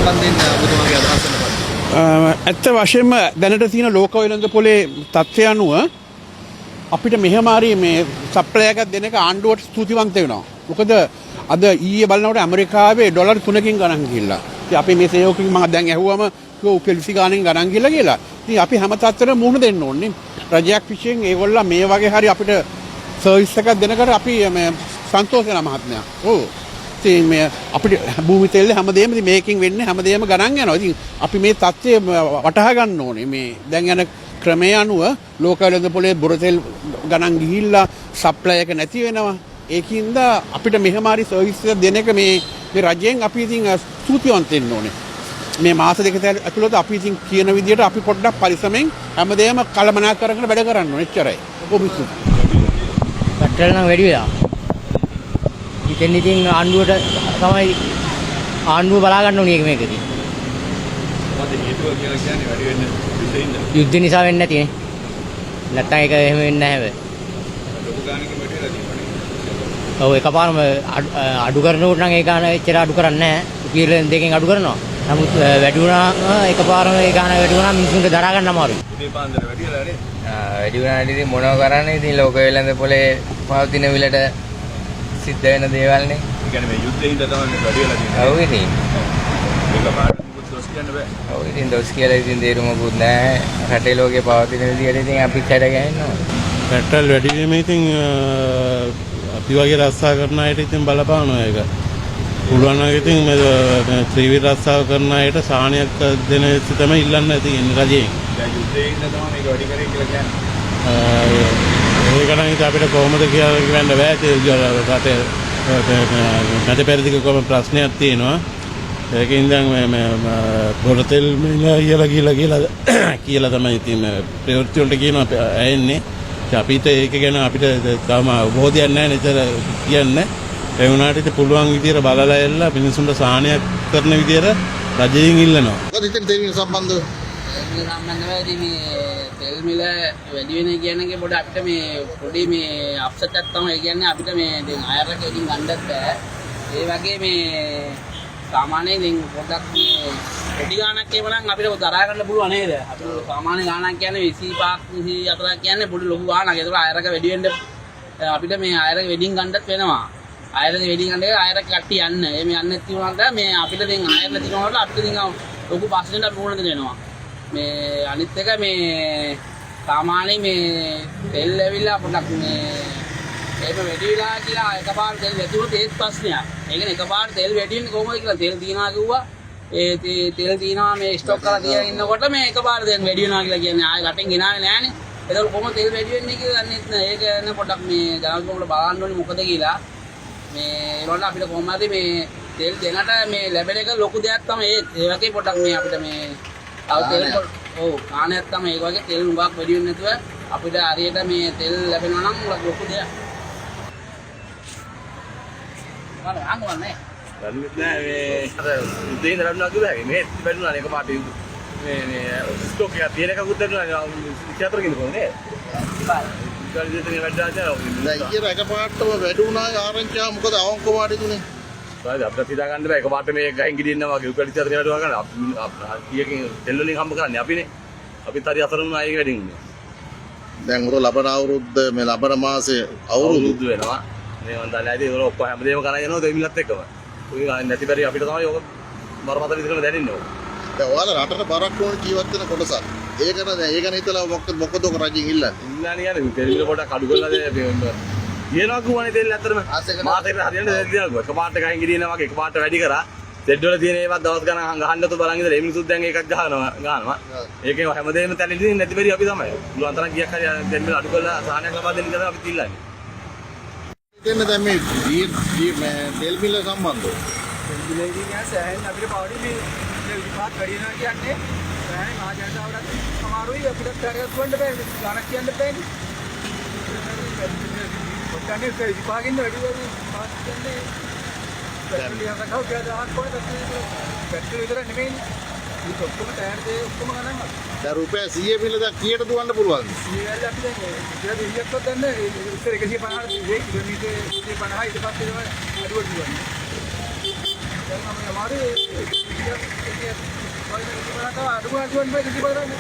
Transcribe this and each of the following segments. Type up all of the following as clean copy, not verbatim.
සම්බන්ධයෙන් ඔබතුමාගේ අදහස මොකක්ද? ඇත්ත වශයෙන්ම දැනට තියෙන ලෝක වෙළඳ පොලේ තත්ත්වය අනුව අපිට මෙහෙම හරි මේ සප්ලයි එකක් දෙන එක ආණ්ඩුවට ස්තුතිවන්ත වෙනවා. මොකද අද ඊයේ බලනකොට ඇමරිකාවේ ඩොලර් 3කින් ගණන් ගිහිල්ලා. ඉතින් අපි මේ සේවකකින් මම දැන් ඇහුවම කිව්වා උපෙල්සි ගාණෙන් ගණන් ගිහිල්ලා කියලා. ඉතින් අපි හැම තත්ත්වෙම මුහුණ දෙන්න ඕනේ. රජයක් විශ්යෙන් ඒගොල්ලෝ මේ වගේ හරි අපිට සර්විස් එකක් දෙනකොට අපි මේ සන්තෝෂ වෙනවා මහත්මයා. ඔව්. ඉතින් මේ අපිට භූමි තෙල් හැමදේම ඉතින් මේකෙන් වෙන්නේ හැමදේම ගණන් යනවා. ඉතින් අපි මේ தත්ත්වය වටහා ගන්න ඕනේ. මේ දැන් යන ක්‍රමයේ අනුව ලෝක වෙළඳ පොලේ බොර තෙල් ගණන් ගිහිල්ලා සප්ලයි එක නැති වෙනවා. ඒකින්ද අපිට මෙහෙම හරි සර්විස් එක දෙන එක මේ රජයෙන් අපි ඉතින් ස්තුතිවන්ත වෙන්න ඕනේ. මේ මාස දෙක ඇතුළත අපි ඉතින් කියන විදිහට අපි පොඩ්ඩක් පරිස්සමෙන් හැමදේම කළමනා කරගෙන වැඩ කරන්න ඕනේ. එච්චරයි. කොහොමද? පැට්‍රල් නම් වැඩි වෙලා. ඉතින් ආණ්ඩුවට තමයි ආණ්ඩුව බලා ගන්න ඕනේ මේකදී. මොකද හේතුව කියලා කියන්නේ වැඩි වෙන්න යුද්ධ නිසා වෙන්නේ නැති නේ. නැත්තම් ඒක එහෙම වෙන්නේ නැහැ. ලොකු ගාණකින් වැඩිලා තියෙනවා. ඔව් එකපාරම අඩු කරනකොට නම් ඒ ගාණ එච්චර අඩු කරන්නේ නැහැ. රුපියල් දෙකෙන් අඩු කරනවා. නමුත් වැඩි වුණා එකපාරම ඒ ගාණ වැඩි වුණා මිනිස්සුන්ට දරා ගන්න අමාරුයි. උදේ පාන්දර වැඩිලා නේ. වැඩි වුණාට ඉතින් මොනව කරන්නේ ඉතින් ලෝක වෙළඳ පොලේ පවතින විලට සිද්ධ වෙන දේවල් නේ. ඒ කියන්නේ මේ යුද්ධේ හින්දා තමයි වැඩි වෙලා තියෙන්නේ. ඔව් ඉතින්. ඒක පාඩම් මොකද දොස් කියන්න බෑ. ඔව් ඉතින් දොස් කියලා ඉතින් තේරුමකුත් නැහැ. රටේ ලෝකේ පවතින විදියට ඉතින් අපි කඩ ගහනවා. පෙට්‍රල් වැඩි වීම ඉතින් අපි වගේ රස්සා කරන අයට ඉතින් බලපානවා ඒක. පුළුවන් නම් ඉතින් මේ ත්‍රිවිධ රස්සාව කරන අයට සාහනයක් දෙන ඉස්ස තමයි ඉල්ලන්න තියෙන්නේ රජයෙන්. දැන් යුද්ධේ හින්දා තමයි මේක වැඩි කරේ කියලා කියන්නේ. ඒක නම් ඉතින් අපිට කොහොමද කියලා කියන්න බෑ. රටේ මැද පෙරදිග කොහොම ප්‍රශ්නයක් තියෙනවා. ඒකෙන් දැන් මේ පොරතෙල් මිල කියලා තමයි ඉතින් ප්‍රවෘත්ති වලට කියනවා ඇන්නේ. අපිට ඒක ගැන අපිට තාම අවබෝධයක් නැහැ නේද කියන්නේ. ඒ වුණාට ඉතින් පුළුවන් විදියට බලලා එල්ල මිනිසුන්ට සාහනයක් කරන විදියට රජයෙන් ඉල්ලනවා. මොකද ඉතින් තෙල් මිල සම්බන්ධව? තෙල් සම්බන්ධව ඉතින් මේ තෙල් මිල වැඩි වෙන කියන්නේ පොඩි අපිට මේ පොඩි මේ අප්සෙට් එකක් තමයි කියන්නේ අපිට මේ දැන් අයරක එකින් ගන්නත් බෑ. ඒ වගේ මේ සාමාන්‍යයෙන් දැන් පොඩක් මේ පොඩි ගාණක් එවනම් අපිට දරා ගන්න පුළුවන් නේද? අපිට සාමාන්‍ය ගාණක් කියන්නේ 25 24 කියන්නේ පොඩි ලොකු ගාණක්. ඒක අයරක වැඩි වෙන්න අපිට මේ අයරක වෙඩින් ගන්නත් වෙනවා. අයරක වෙඩින් ගන්න එක අයරක කට්ටි යන්න. මේ යන්නේ තියුණාට මේ අපිට දැන් අයරල තියනකොට අපිට දැන් ලොකු ප්‍රශ්නයක් මුහුණ දෙනවා. මේ අනිත් එක මේ සාමාන්‍යයෙන් මේ තෙල් ඇවිල්ලා පොඩක් මේ ඒක වැඩි වෙලා කියලා එකපාර තෙල් වැඩි වුණොත් ඒත් ප්‍රශ්නයක්. ඒ කියන්නේ එකපාර තෙල් වැඩි වෙන්නේ කොහොමද කියලා තෙල් තියනවා කිව්වා. ඒ තෙල් තියනවා මේ ස්ටොක් කරලා තියගෙන ඉන්නකොට මේ එකපාර දැන් වැඩි වෙනවා කියලා කියන්නේ ආයෙ රටෙන් ගෙනාවේ නෑනේ. ඒතකොට කොහොමද තෙල් වැඩි වෙන්නේ කියලා දන්නේ නැහැ. ඒක නේ පොඩක් මේ ජනතාවට බලන්න ඕනේ මොකද කියලා. මේ ඒවල අපිට කොහොම හරි මේ තෙල් දෙනට මේ ලැබෙන එක ලොකු දෙයක් තමයි. ඒ වගේ පොඩක් මේ අපිට මේ තව තෙල් ඔව් කාණයක් තමයි ඒ වගේ තෙල් උඟක් වැඩි වෙන්නේ නැතුව අපිට හරියට මේ තෙල් ලැබෙනවා නම් ලොකු දෙයක්. මම අහන්නේ දන්නේ නැහැ මේ යුද්ධේ ඉඳලා ලබනවා කියලා මේ බැලුණා එක පාට මේ ස්ටොක් එක තියෙන එකකුත් දෙන්නා 24කින් කොහොමද නේ? දැන් ඊයේ එකපාරටම වැඩි වුණා ආරංචිය මොකද අවංකව ආඩිතුනේ. අපිට හිතා ගන්න බෑ එකපාරට මේ ගහින් ගිනින්නවා වගේ උපරිත අතර වැඩුවා ගන්න අපි තෙල් වලින් හම්බ කරන්නේ අපිනේ. අපිත් හරි අතරම ආයෙ වැඩින් ඉන්නේ. දැන් උර ලබන අවුරුද්ද මේ ලබන මාසේ අවුරුදු වෙනවා. මේ මන් දන්නේ නැති ඒක ඔක්කොම හැමදේම කරා යනවා දෙමිලත් එක්කම. ඔය නැති බැරි අපිට තමයි ඔක බරපතල විදිහට දැනෙන්නේ ඔක. දැන් ඔයාලා රටට බරක් වුණ ජීවත් වෙන කොටසක්. ඒක ගැන හිතලා මොකද ඔක රජෙන් ඉල්ලන්නේ? ඉල්ලන්නේ කියන්නේ තෙල් මිල පොඩක් අඩු කරලා කියනවා කිව්වනේ තෙල් ඇත්තටම මාසෙකට හරියන්නේ දෙයක් දිනවා. එකපාරට ගහින් ගිරිනවා වගේ එකපාරට වැඩි කරා. සෙඩ් වල තියෙන ඒවත් දවස් ගණන් ගහන්නත් බලන් ඉඳලා මේ මිනිස්සුත් දැන් එකක් ගන්නවා. ඒකේ හැමදේම තැලෙන්නේ නැති බැරි අපි තමයි. පුළුවන් තරම් ගියක් හරි තෙල් මිල අඩු කරලා සාහනයක් ලබා දෙන්න කියලා අපි ඉල්ලන්නේ. දැන් මේ තෙල් මිල සම්බන්ධව තෙල් මිල කියන්නේ සෑහෙන අපිට පවඩි මේ තෙල් විපාක වැඩි වෙනවා කියන්නේ සෑහෙන ආජනතාවට අමාරුයි අපිට ටැගස් වන්න බෑ ගණක් කියන්න බෑනේ. ඔක්කොනේ තෙල් විපාකින් වැඩි වෙන්නේ පාස් කියන්නේ පැට්‍රෝලියම් එකක් ගාවක් කොහෙද පැට්‍රෝල් විතර නෙමෙයි. ඒක ඔක්කොම තෑර දේ ඔක්කොම ගණන් ගන්න. දැන් රුපියල් 100 මිල දැන් කීයට දුවන්න පුළුවන්ද? 100 අපි දැන් ඉතින් 100ක්වත් දැන් ඉතින් 150 කිලෝමීටර් 150 ඊට පස්සේ තමයි අඩුවට දුවන්නේ. දැන් අපි අමාරු තව අඩු ගන්න බෑ කිසි බලන්න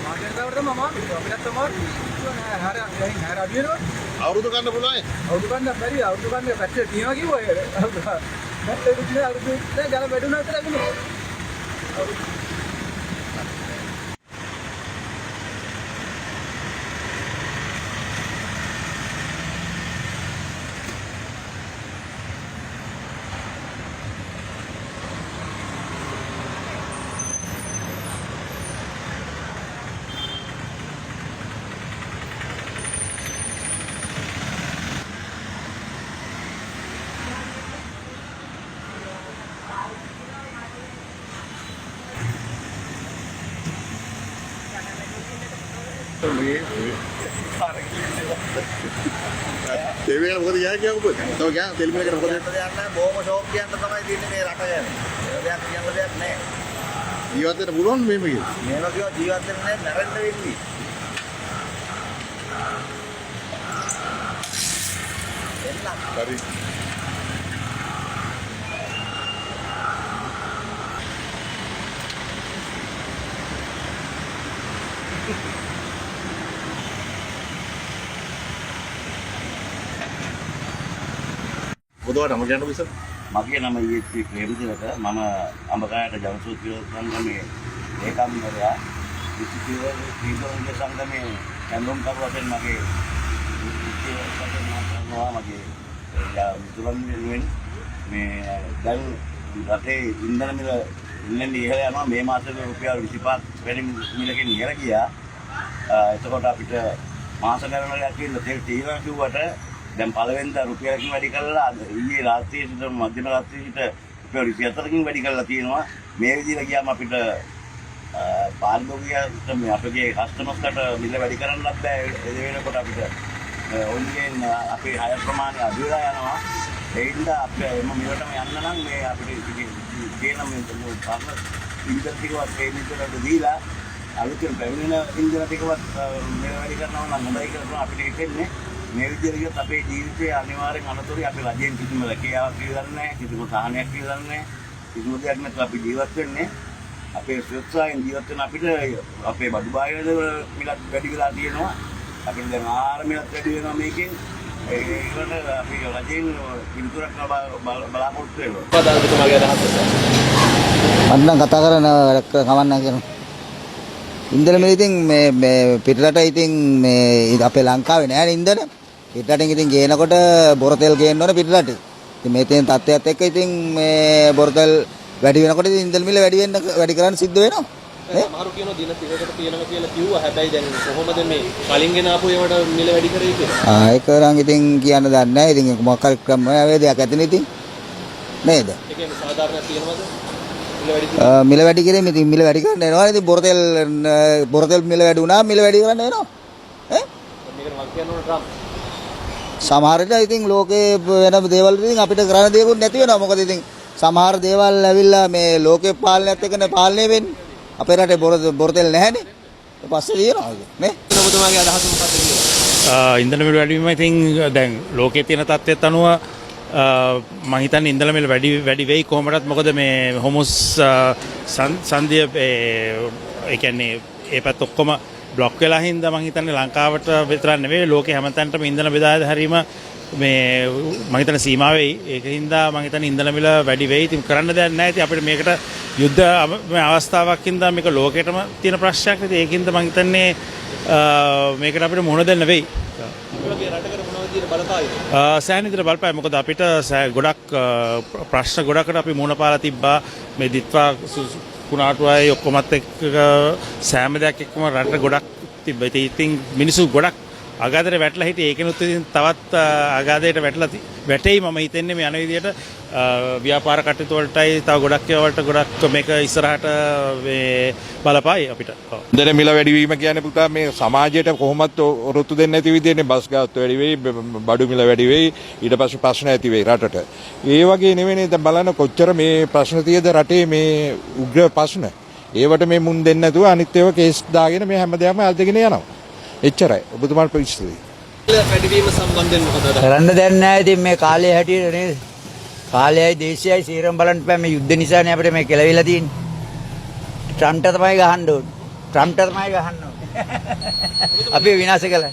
මාර්ගෙන්තාවට තමයි අමාරුයි අපිට තමයි හර අඩු වෙනවා අවුරුදු ගන්න පුළුවන් අවුරුදු ගන්න බැරි අවුරුදු ගන්න පැත්තේ තියනවා කිව්වා ඒක ඉතින් අවුරුදු දැන් ගල වැඩුණා විතර ලැබුණා තෙල් මොකද යන්නේ කියන්න ඔබ තව ගියා තෙල් මිලකට මොකද යන්නේ බොහොම ෂෝක් කියන්න තමයි තියෙන්නේ මේ රට ගැන. දෙයක් කියන්න දෙයක් නැහැ. ජීවත් වෙන්න පුළුවන් මේම කියලා මේවා කියව ජීවත් වෙන්න නැහැ මැරෙන්න වෙන්නේ. හරි බුදුවට නම කියන්න විසර මගේ නම ඊයේ ප්‍රේමතිලක මම අඹගායට ජනසූත්‍ර සංගමේ ඒකම්වරයා විසිතිව ක්‍රීඩෝන්ගේ සංගමේ කැඳවුම් කරුවටෙන් මගේ මගේ මුතුරන් වෙනුවෙන් මේ දැන් රටේ ඉන්ධන මිල ඉන්නේ ඉහළ යනවා මේ මාසෙට රුපියල් 25ක් වැඩි මිලකින් ඉහළ ගියා. එතකොට අපිට මාස ගණනක් කියලා තෙල් තීරණ කිව්වට දැන් පළවෙනිදා රුපියලකින් වැඩි කරලා ඊයේ රාත්‍රියේ සිට මධ්‍යම රාත්‍රියට රුපියල් 24කින් වැඩි කරලා තියෙනවා. මේ විදිහට ගියාම අපිට පාරිභෝගිකයට මේ අපේ කස්ටමර්ස්ලට මිල වැඩි කරන්නත් බෑ. ඒ වෙනකොට අපිට ඔන්ලයින් අපේ හය ප්‍රමාණය අඩු වෙලා යනවා. ඒ හින්දා අපේ එම මිලටම යන්න නම් මේ අපිට කියන මේ පරණ ඉන්ධන ටිකවත් ඒ මිලට දීලා අලුතෙන් පැමිණෙන ඉන්ධන ටිකවත් මේ වැඩි කරනවා නම් හොඳයි කියලා අපිට හිතෙන්නේ. මේ විදිහට අපේ ජීවිතයේ අනිවාර්යෙන් අනතුරු අපේ රජයෙන් කිසිම රැකියාවක් කියලා නැහැ, කිසිම සාහනයක් කියලා නැහැ. කිසිම දෙයක් නැතුව අපි ජීවත් වෙන්නේ. අපේ ස්වච්ඡයෙන් ජීවත් වෙන අපිට අපේ බඩු බාහිර මිලත් වැඩි වෙලා තියෙනවා. අපිට දැන් ආහාර මිලත් වැඩි වෙනවා මේකෙන්. ඒකට අපි රජයෙන් පිළිතුරක් බලාපොරොත්තු වෙනවා. පදාල්තුමාගේ අදහස මම නම් කතා කරන වැඩක් කවන්න කියනවා. ඉන්දන මේ ඉතින් මේ පිටරට ඉතින් මේ අපේ ලංකාවේ නෑනේ ඉන්දන. පිටරටින් ඉතින් ගේනකොට බොරතෙල් ගේන්න ඕනේ පිටරට. ඉතින් මේ තියෙන තත්ත්වයක් එක්ක ඉතින් මේ බොරතෙල් වැඩි වෙනකොට ඉතින් ඉන්දන මිල වැඩි කරන්න සිද්ධ වෙනවා. සමහරු කියනවා දින 30කට තියෙනවා කියලා කිව්වා. හැබැයි දැන් කොහොමද මේ කලින් ගෙන ආපු ඒවට මිල වැඩි කරේ කියලා? ඒක නම් ඉතින් කියන්න දන්නේ නැහැ. ඉතින් මොකක් හරි ක්‍රමවේදයක් ඇතිනේ ඉතින්. නේද? ඒ කියන්නේ සාධාරණයක් තියෙනවද? මිල වැඩි කිරීම ඉතින් මිල වැඩි කරන්න එනවා. ඉතින් බොරතෙල් මිල වැඩි වුණා මිල වැඩි කරන්න එනවා. ඈ? මේකට මම කියන්න ඕන ට්‍රම්ප්. සමහර විට ඉතින් ලෝකේ වෙන දේවල් ඉතින් අපිට කරන්න දෙයක් නැති වෙනවා. මොකද ඉතින් සමහර දේවල් ඇවිල්ලා මේ ලෝකේ පාලනයත් එක්කනේ පාලනය වෙන්නේ. අපේ රටේ බොරතෙල් නැහැනේ. ඊට පස්සේ දිනනවා නේ. ඔබතුමාගේ අදහස මොකක්ද කියලා? ඉන්ධන මිල වැඩි වීම ඉතින් දැන් ලෝකයේ තියෙන තත්ත්වයට අනුව මම හිතන්නේ ඉන්ධන මිල වැඩි වෙයි කොහොමදත් මොකද මේ හොමුස් සංධිය ඒ කියන්නේ ඒ පැත්ත ඔක්කොම බ්ලොක් වෙලා හින්දා මම හිතන්නේ ලංකාවට විතරක් නෙවෙයි ලෝකේ හැමතැනටම ඉන්ධන බෙදා හැරීම මේ මම හිතන්නේ සීමා වෙයි. ඒක හින්දා මම හිතන්නේ ඉන්ධන මිල වැඩි වෙයි. ඉතින් කරන්න දෙයක් නැහැ. ඉතින් අපිට මේකට යුද්ධ අවස්ථාවක් හින්දා මේක ලෝකෙටම තියෙන ප්‍රශ්නයක්. ඉතින් ඒකින්ද මම හිතන්නේ මේකට අපිට මුහුණ දෙන්න වෙයි. සෑහෙන විදිහට බලපායි. මොකද අපිට ගොඩක් ප්‍රශ්න ගොඩකට අපි මුහුණ පාලා තිබ්බා. මේ දිත්වා කුණාටුවයි ඔක්කොමත් එක්ක සෑම දෙයක් එක්කම රටට ගොඩක් තිබ්බා. ඉතින් මිනිස්සු ගොඩක් අගාධයට වැටලා හිටියේ. ඒකෙනුත් ඉතින් තවත් අගාධයට වැටෙයි මම හිතන්නේ මේ යන විදිහට ව්‍යාපාර කටයුතු වලටයි තව ගොඩක් ඒවා වලට ගොඩක් මේක ඉස්සරහට මේ බලපායි අපිට. ඉන්ධන මිල වැඩිවීම කියන්නේ පුතා මේ සමාජයට කොහොමත් ඔරොත්තු දෙන්නේ නැති විදිහනේ බස් ගාස්තු වැඩි වෙයි, බඩු මිල වැඩි වෙයි, ඊට පස්සේ ප්‍රශ්න ඇති වෙයි රටට. ඒ වගේ නෙවෙයි දැන් බලන්න කොච්චර මේ ප්‍රශ්න තියෙද රටේ මේ උග්‍ර ප්‍රශ්න. ඒවට මේ මුන් දෙන්නේ නැතුව අනිත් ඒවා කේස් දාගෙන මේ හැමදේම අල්දගෙන යනවා. එච්චරයි. ඔබතුමාට ප්‍රතිස්තුතියි. වැඩිවීම සම්බන්ධයෙන් මොකද? කරන්න දෙයක් නැහැ ඉතින් මේ කාලේ හැටියට නේද? කාලයයි දේශයයි සීරම් බලන්න බෑ මේ යුද්ධ නිසානේ අපිට මේ කෙලවිලා තියෙන්නේ. ට්‍රම්ප්ට තමයි ගහන්න ඕනේ. ට්‍රම්ප්ට තමයි ගහන්න ඕනේ. අපි විනාශ කළා.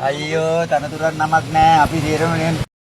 අයියෝ තනතුරක් නමක් නෑ අපි සීරම